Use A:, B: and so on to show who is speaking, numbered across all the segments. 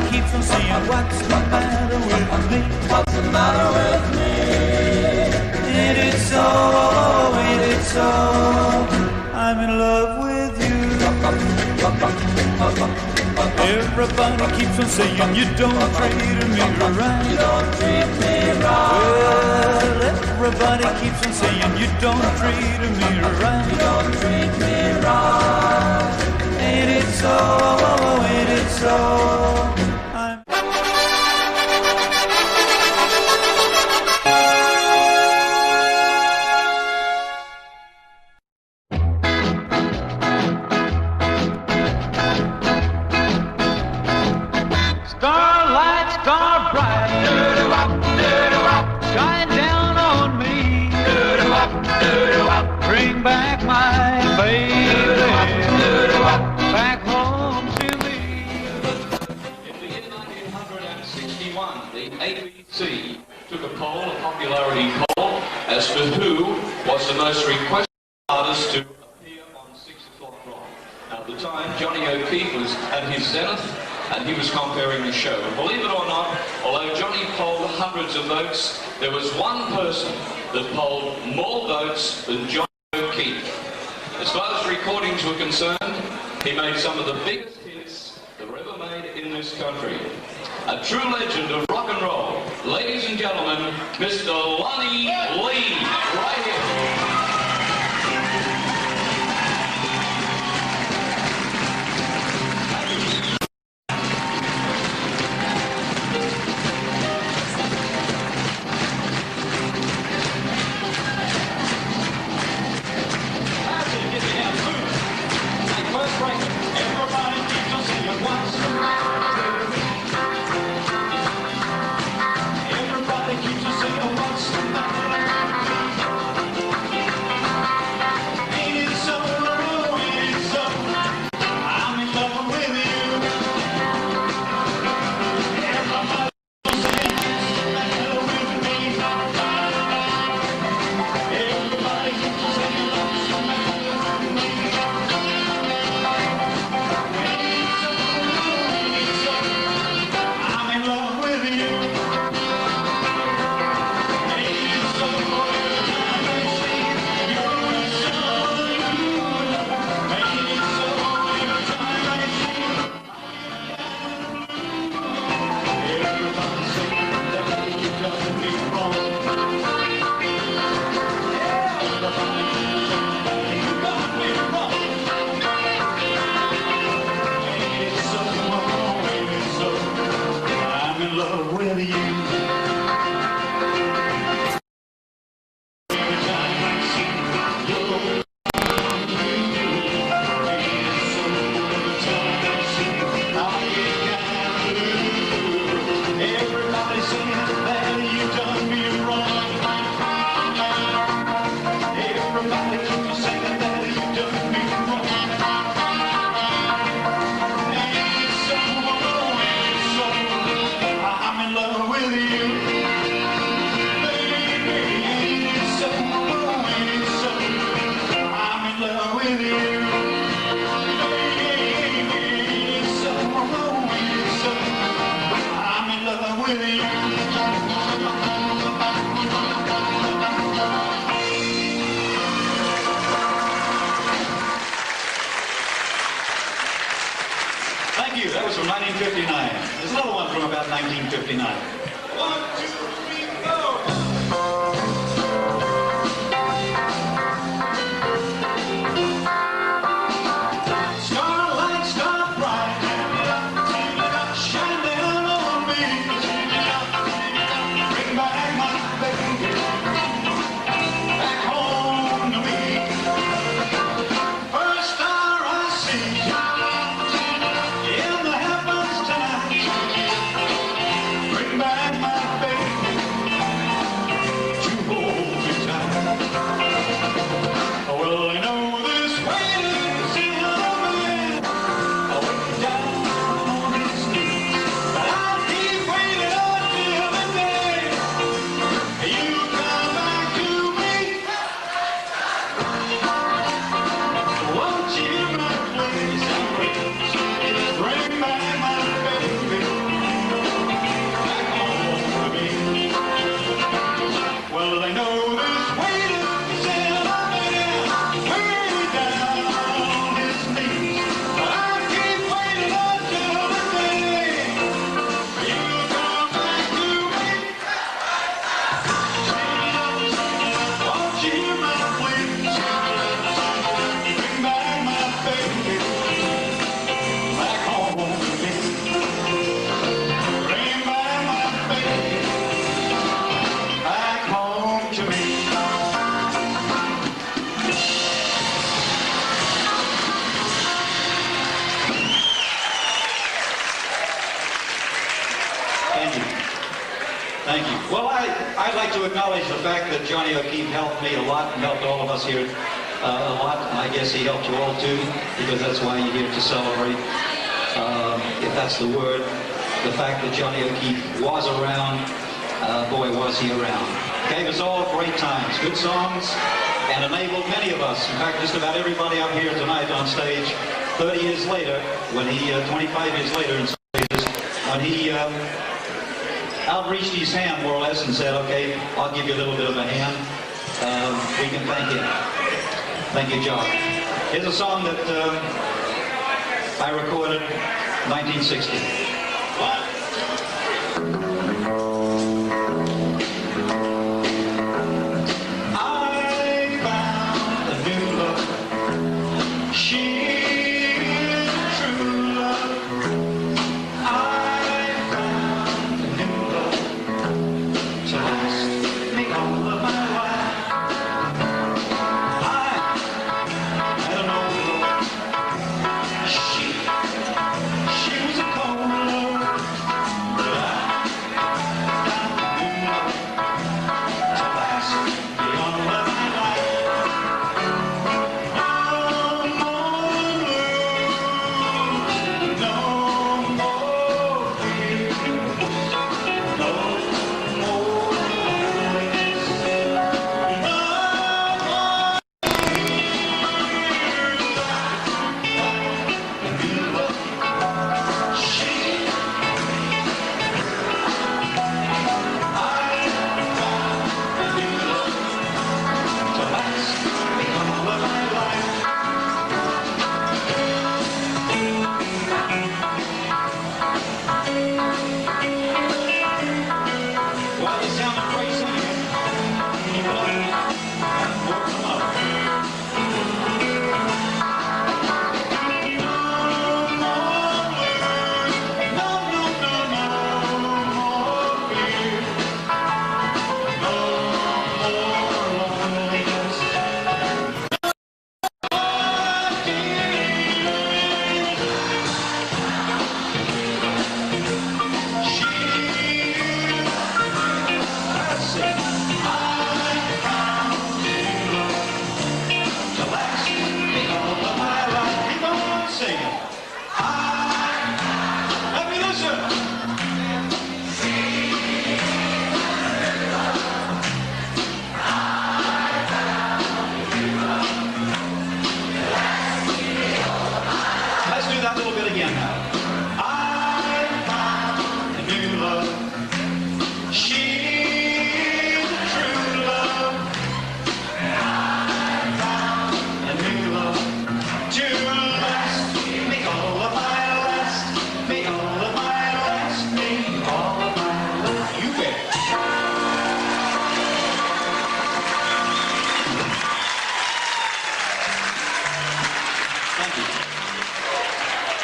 A: keeps on saying, what's the matter with me? What's the matter with me? Ain't it so, ain't it so? I'm in love with you. Everybody keeps on saying you don't treat me right. You don't treat me right. Well, everybody keeps on saying you don't treat me right. You don't treat me right. Ain't it so, ain't it so?
B: Bring back my baby back home to me. In the year 1961, the ABC took a poll, a popularity poll, as to who was the most requested artist to appear on 6 o'clock rock. Now, at the time, Johnny O'Keefe was at his zenith, and he was comparing the show. And believe it or not, although Johnny polled hundreds of votes, there was one person that polled more votes than Johnny O'Keefe. As far as recordings were concerned, he made some of the biggest hits that were ever made in this country. A true legend of rock and roll. Ladies and gentlemen, Mr. Lonnie Lee, right here.
C: Thank you. That was from 1959. There's another one from about 1959. 1, 2, 3, go!
D: Bring back my baby.
C: Thank you. Well, I'd like to acknowledge the fact that Johnny O'Keefe helped me a lot and helped all of us here a lot. And I guess he helped you all too, because that's why you're here to celebrate, if that's the word, the fact that Johnny O'Keefe was around. Boy, was he around. Gave us all great times, good songs, and enabled many of us, in fact, just about everybody up here tonight on stage, 30 years later, when he, 25 years later in stages, when he outreached his hand more or less and said, okay, I'll give you a little bit of a hand, we can thank him. Thank you, John. Here's a song that I recorded 1960. What?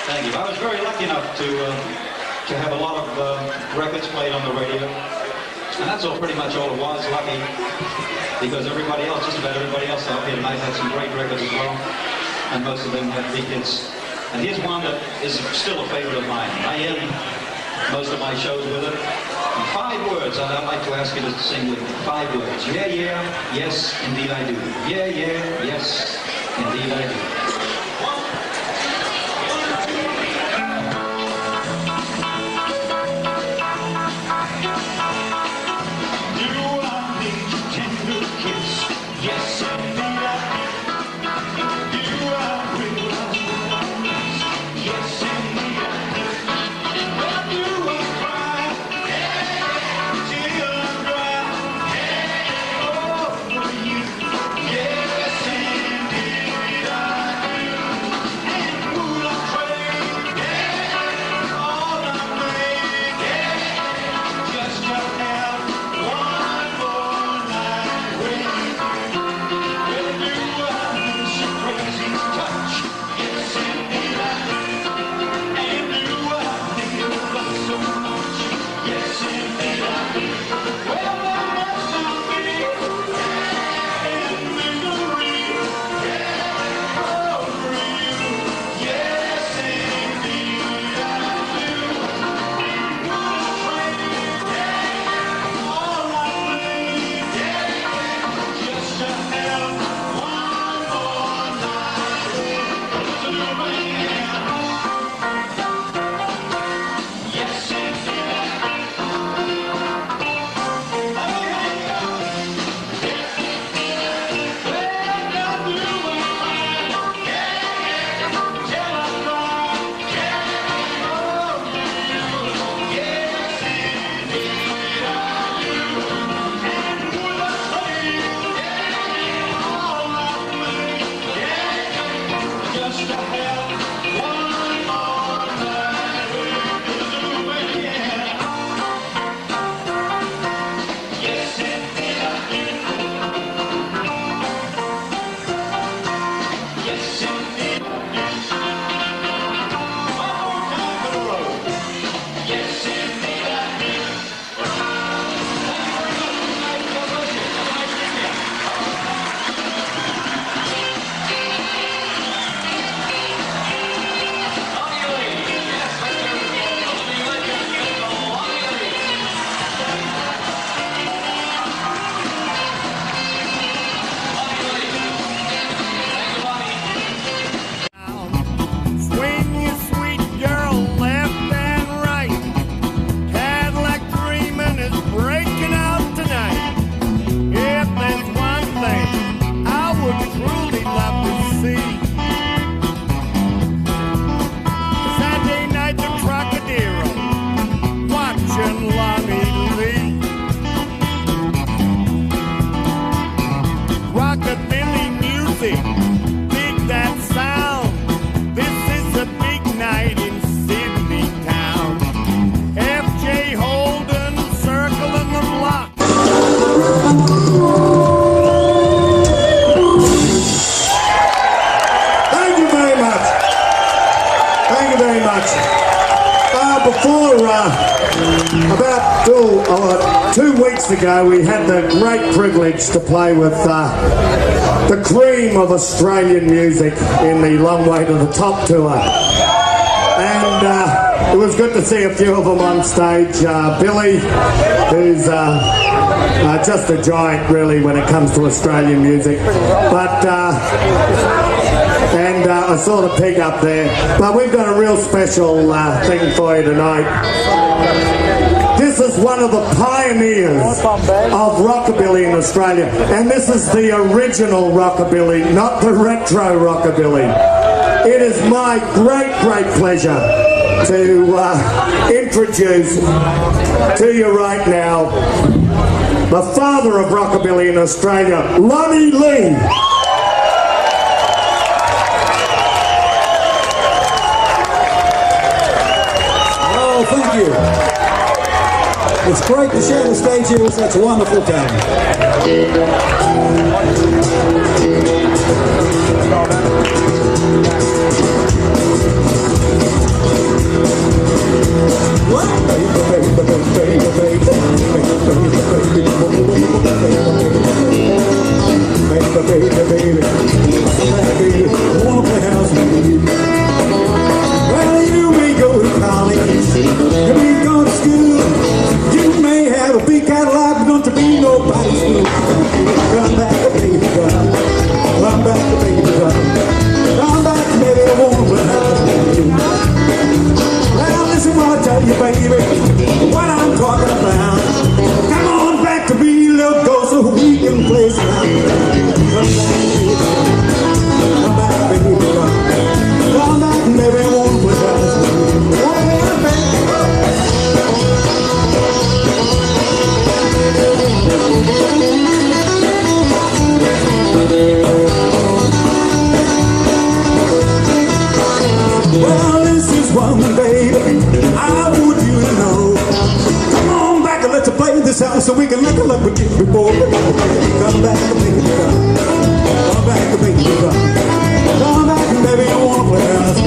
C: Thank you. I was very lucky enough to have a lot of records played on the radio, and that's all pretty much all it was. Lucky, because everybody else, just about everybody else out here tonight, had some great records as well, and most of them had big hits. And here's one that is still a favorite of mine. I end most of my shows with it. And 5 words, and I'd like to ask you to sing with me. 5 words. Yeah, yeah, yes, indeed I do. Yeah, yeah, yes, indeed I do.
D: before, about 2 weeks ago, we had the great privilege to play with the cream of Australian music in the Long Way to the Top tour. And it was good to see a few of them on stage. Billy, who's just a giant really when it comes to Australian music. But and I saw the pig up there. But we've got a real special thing for you tonight. This is one of the pioneers of rockabilly in Australia, and this is the original rockabilly, not the retro rockabilly. It is my great pleasure to introduce to you right now the father of rockabilly in Australia, Lonnie Lee.
E: Oh, thank you. It's great to share the stage here with such wonderful talent. Well, you may go to college, you may go to school, you may have a big Cadillac, but don't you be nobody's fool. Come back, baby, come back, baby, come back, baby, I won't run out of you. Well, listen what I tell you, baby, what I'm talking about. Come on back to me, little ghost, so we can play some. Come back, baby, come back, baby, I won't run out of you. Well, this is one, baby, I want you to know. Come on back and let's play this out so we can look like we did before. Come back, baby, come back, baby, come back, baby, I wanna play house.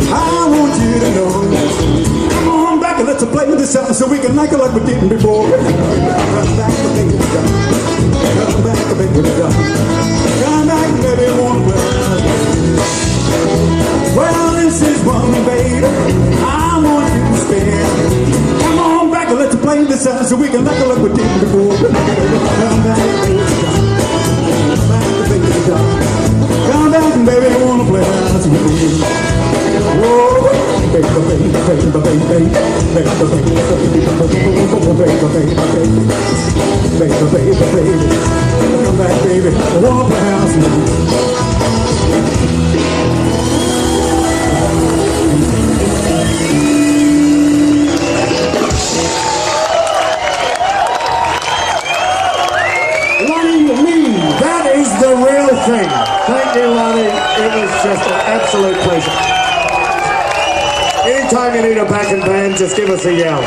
E: I want you to know. Come on back and let's play this out so we can like it like we did before. Come back, baby, come back, baby, come back, baby, one well. Well, this is one, baby, I want you to spend. Come on back and let's play this out so we can like it like we did before. Come back, baby, come back, baby, come back, baby, I wanna play house with you. Whoa, baby, baby, baby, baby, baby, baby, come back, baby, I wanna play house with you.
D: That is the real thing. Thank you, Lonnie. It was just an absolute pleasure. Anytime you need a backing band, just give us a yell.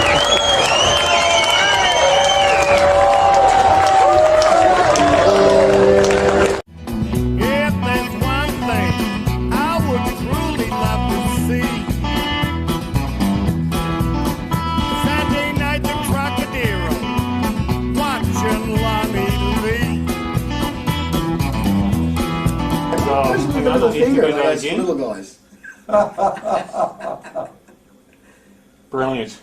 A: If there's one thing I would truly love to see, Saturday night the Trocadero, watching Lonnie Lee.
E: Little finger, those little guys.
F: Brilliant.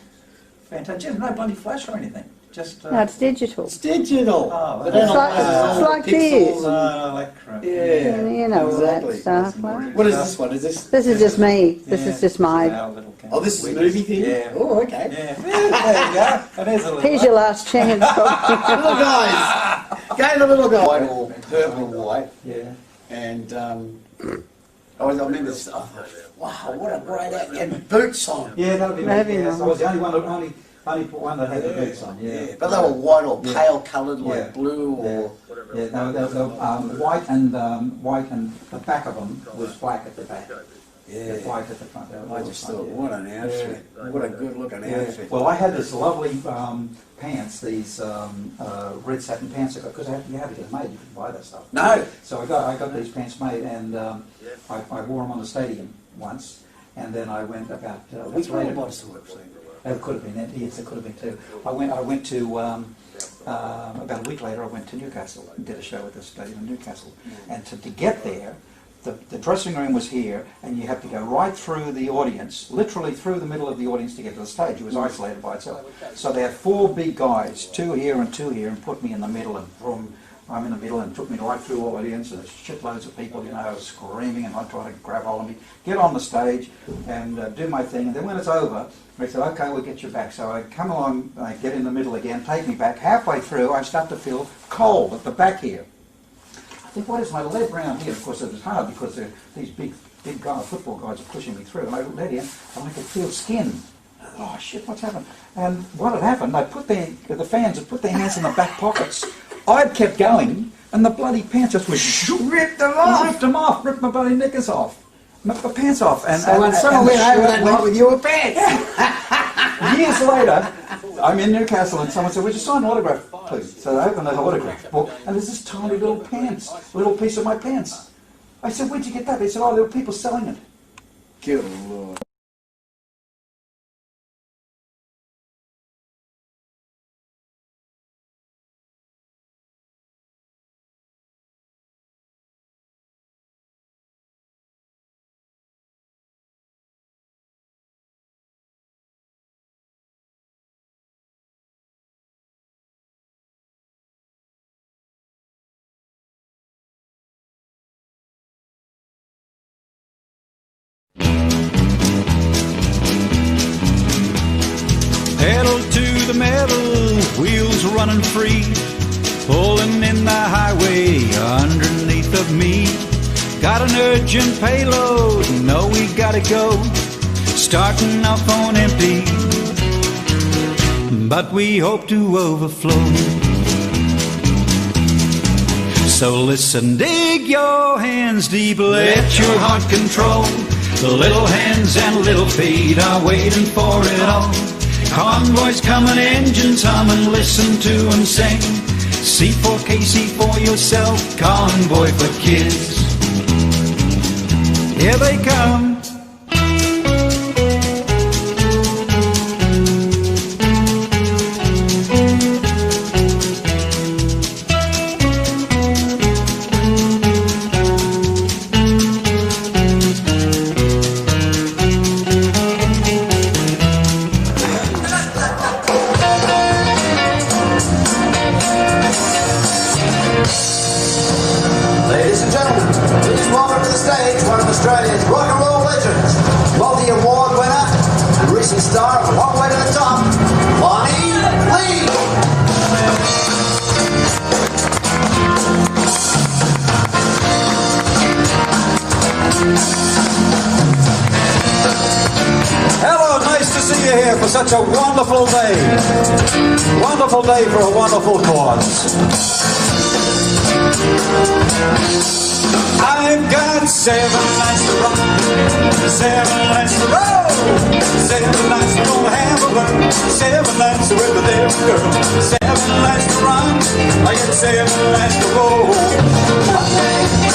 G: Fantastic. No bloody flash or anything. Just.
H: No, it's digital.
E: It's digital.
G: Oh,
E: But
H: it's like this.
G: like crap.
E: Yeah,
H: You know all that
E: exactly.
H: stuff. Like.
E: What is this one? Is this?
H: This is just me. This is just my.
E: Oh, this is a movie thing?
G: Yeah.
E: Oh, okay.
G: Yeah. There you go. It is a little.
H: Here's your last chance.
E: Little guys. Go the little guy. White or purple or white.
G: Yeah.
E: And I remember this. Oh, wow, what a great act. And boots on.
G: Yeah, that'll be
H: Maybe
G: me. Yeah,
H: not.
G: so I was the only one that had the boots on. Yeah.
E: But they were white or
G: Yeah.
E: pale coloured, like
G: Yeah.
E: blue or.
G: Yeah, they were white and the back of them was black at the back. They're white at the front.
F: I just thought, what an outfit. What a good looking outfit.
G: Well, I had this lovely pants, these red satin pants, because you had to get them made. You couldn't buy that stuff.
F: No.
G: So I got these pants made, and I wore them on the stadium once, and then I went about a week later. It could have been that. Yes, it could have been too. I went to about a week later. I went to Newcastle and did a show at the stadium in Newcastle, and to get there. The dressing room was here, and you had to go right through the audience, literally through the middle of the audience to get to the stage. It was isolated by itself. So they had 4 big guys, 2 here and 2 here, and put me in the middle, and boom, I'm in the middle, and took me right through the audience, and there's shitloads of people, screaming, and I'm trying to grab hold of me, get on the stage, and do my thing. And then when it's over, they said, okay, we'll get you back. So I come along, I get in the middle again, take me back. Halfway through, I start to feel cold at the back here. I think, what is my leg round here? Of course, it was hard because these big guys, football guys, are pushing me through. And I let in, and I could feel skin. Oh shit, what's happened? And what had happened? The fans had put their hands in the back pockets. I'd kept going, and the bloody pants just ripped them off, ripped my bloody knickers off, ripped my pants off. And
F: so when someone went over that night with your pants.
G: Years later, I'm in Newcastle, and someone said, would you sign an autograph, please? So I opened the autograph book, and there's this tiny little piece of my pants. I said, where'd you get that? They said, oh, there were people selling it.
F: Good Lord.
A: Pedal to the metal, wheels running free, pulling in the highway underneath of me. Got an urgent payload, know we gotta go, starting off on empty, but we hope to overflow. So listen, dig your hands deep, let your heart control. The little hands and little feet are waiting for it all. Convoys coming, engines humming, listen to them sing. C4K, see for yourself, convoy for kids. Here they come.
I: Ladies and gentlemen, please welcome to the stage one of Australia's rock and roll legends, multi-award winner and recent star of Long Way to the Top, Lonnie Lee.
G: Hello, nice to see you here for such a wonderful day. Wonderful day for a wonderful cause. I've got 7 nights to rock, 7 nights to roll, 7 nights to go have a run, 7 nights to with a little girl, 7 nights to run, I got 7 nights to roll.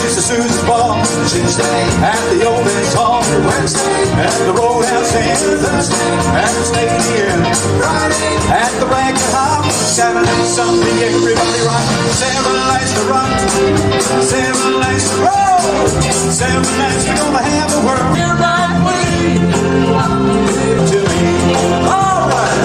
G: Sister Susan's ball, Tuesday, at the old men's hall, Wednesday, at the roadhouse inn, Thursday, at the Snake Inn, Friday, at the Ragged Hop, Saturday, Sunday, everybody rock, 7 nights to run, 7 nights to roll, 7 nights we're gonna have the world. We're right way to me. All right.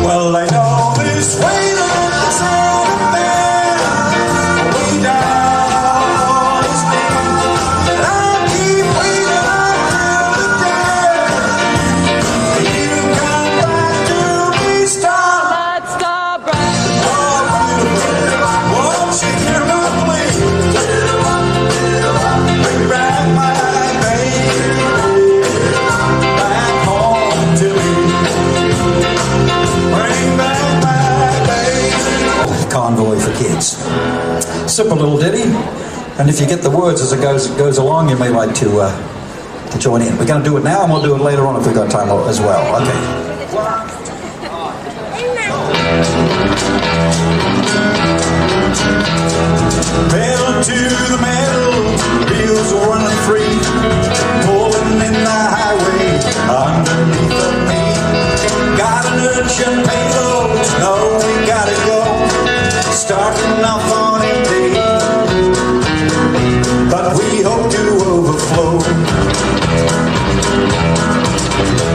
G: Well, I know this way that's over there, way down on his knee. And I keep waiting on the day
J: simple little ditty, and if you get the words as it goes along, you may like to join in. We're going to do it now, and we'll do it later on if we've got time as well. Okay.
E: Pedal to the metal, wheels are running free, pulling in the highway underneath the knee. Got an urgent payload, know we gotta go, starting off on a day, but we hope to overflow.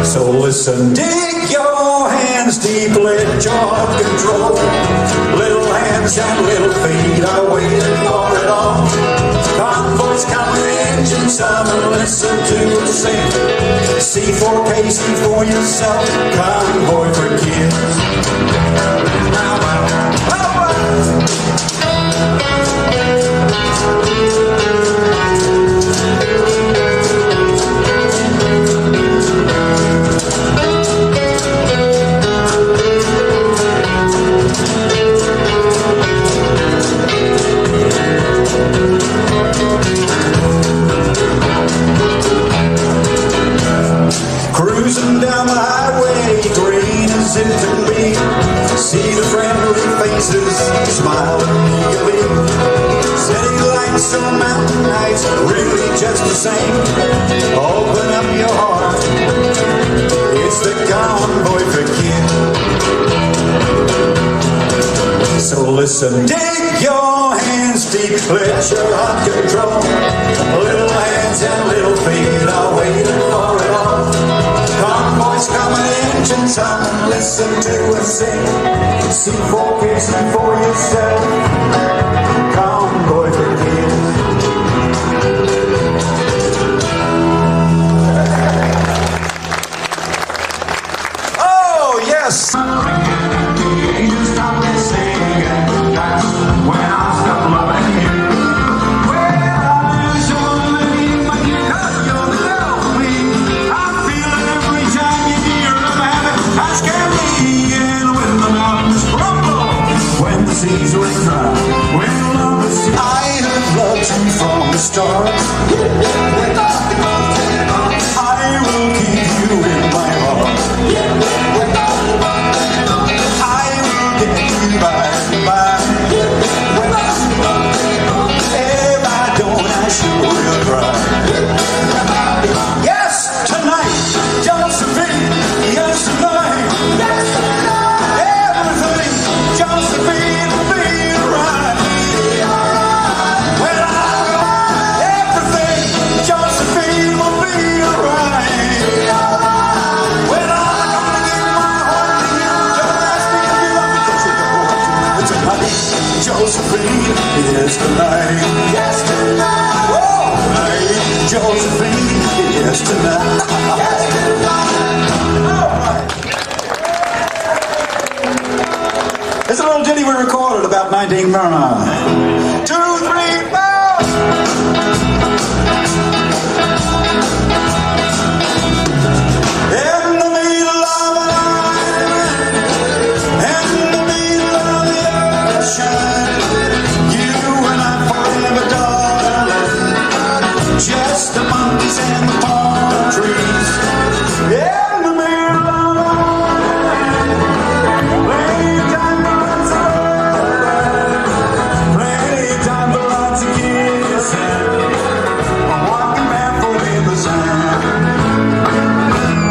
E: So listen, dig your hands deep, let your heart control. Little hands and little feet are waiting for it all. Convoys coming, engines humming, listen to us sing. C4K, see for yourself, convoy for kids. Cruising down the highway, green as it can be. See the friendly faces smiling eagerly. City lights on mountain nights, really just the same. Open up your heart, it's the convoy for kids. So listen, dig your hands deep, let your heart control. Little hands and little feet are waiting for it all. Convoys coming, engines humming, listen to us sing. C4K, see for yourself, convoy for kids. Oh, yes! Seas run dry. When love is I have loved you from the start. I will keep you in my heart. I will get you by and by. If I don't, I sure will try. Yes, tonight, Josephine, yes, tonight. Yes, tonight. Everything, Josephine. Josephine is tonight. Yes, tonight. Oh, night. Josephine is tonight. Yes, tonight. All right. It's a little ditty we recorded about 1939. 2, 3, 4. Just the monkeys and the palm trees. In the middle of the night, playtime for lots of playtime for lots of kids. I'm walking barefoot in the sand.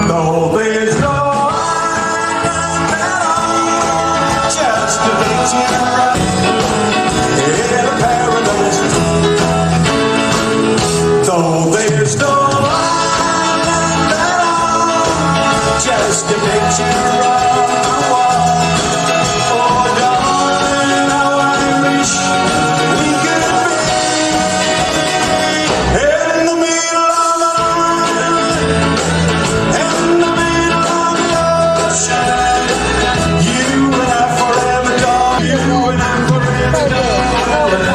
E: Though there's no island at all, just a picture in a paradise. Though there's no island at all, just a picture on the wall. Oh, darling, how I wish we could be in the middle of the night, in the middle of the ocean. You and I forever, darling. You and I forever, darling.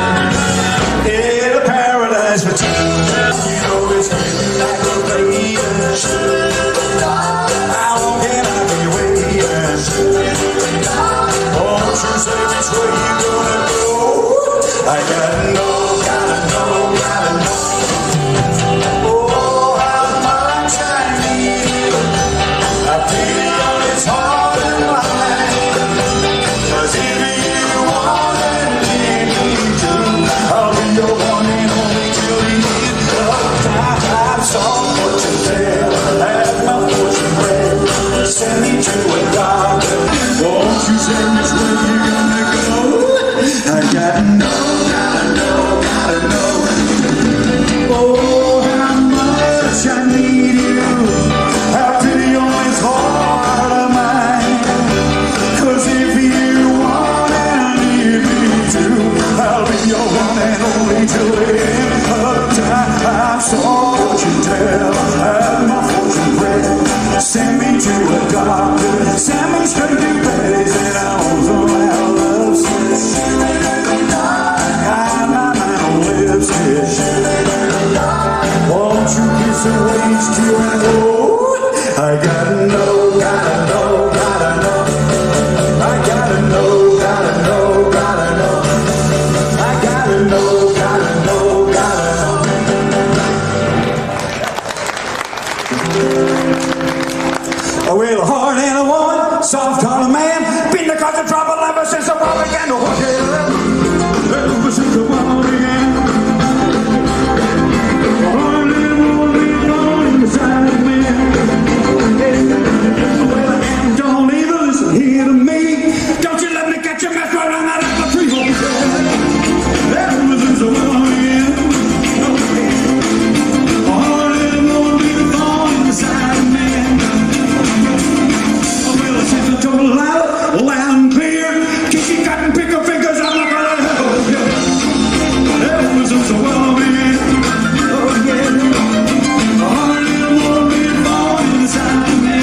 E: In a paradise for two. It's like a rage. I won't get out of your way.
A: send me to a doctor. Won't you say which way you're gonna go? I gotta know, gotta know, gotta know. Oh, how much I need you. Have pity on this heart of mine. 'Cause if you want and I need me too, I'll be your one and only till the end of time. So won't you tell, have my fortune read. Send me to a doctor, send me straight to Betty's and arms on our love switch. Got my mind on lipstick. Won't you kiss and wait till I go? I gotta know, gotta know, gotta know. I gotta know, gotta know, gotta know. I gotta know, gotta know, gotta know. Well, a heart and a woman, soft heart of man, been the cause of trouble ever since the war began to work it up. Ever since the war began. A heart and a woman, born inside of me. Well, and don't even listen here to me. Don't you let me catch you mess right on that apple tree. Ever since the war began. A heart and a woman, born inside of me. Loud and clear. Kiss your cotton, pick her fingers, I'm not gonna help you. Ever since the world began. Oh yeah. A heart and a woman born inside of me.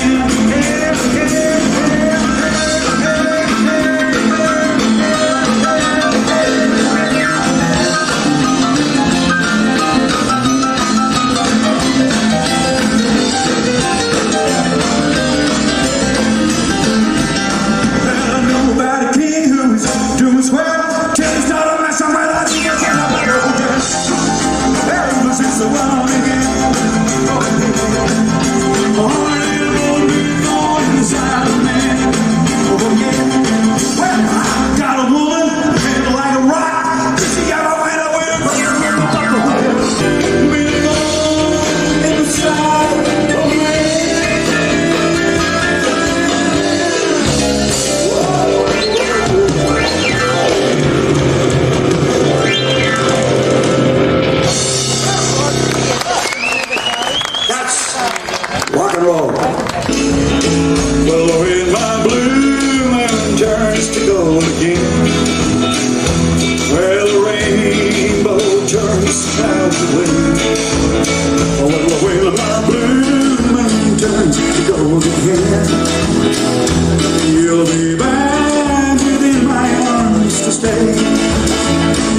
E: Rock and roll.
A: Well, when my blue moon turns to gold again, well, the rainbow turns to clouds away. Well, when my blue moon turns to gold again, you'll be back within my arms to stay.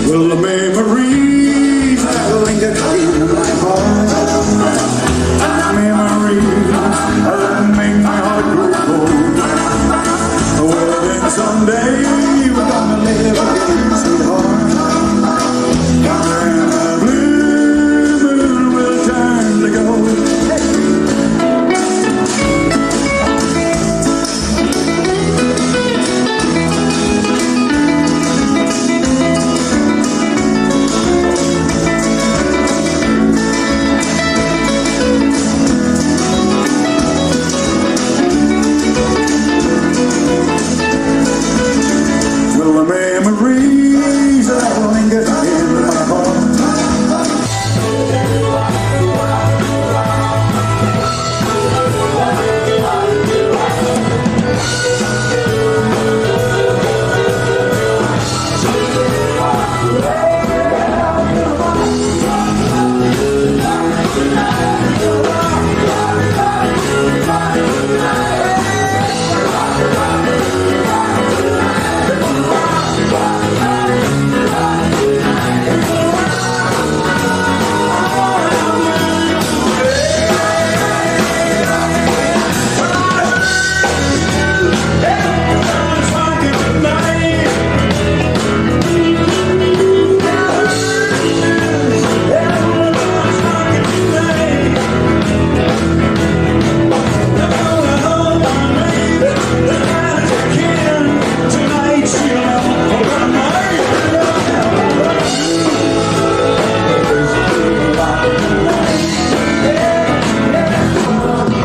A: Well, the memories that linger in my heart, memories that make my heart grow cold. Well, then someday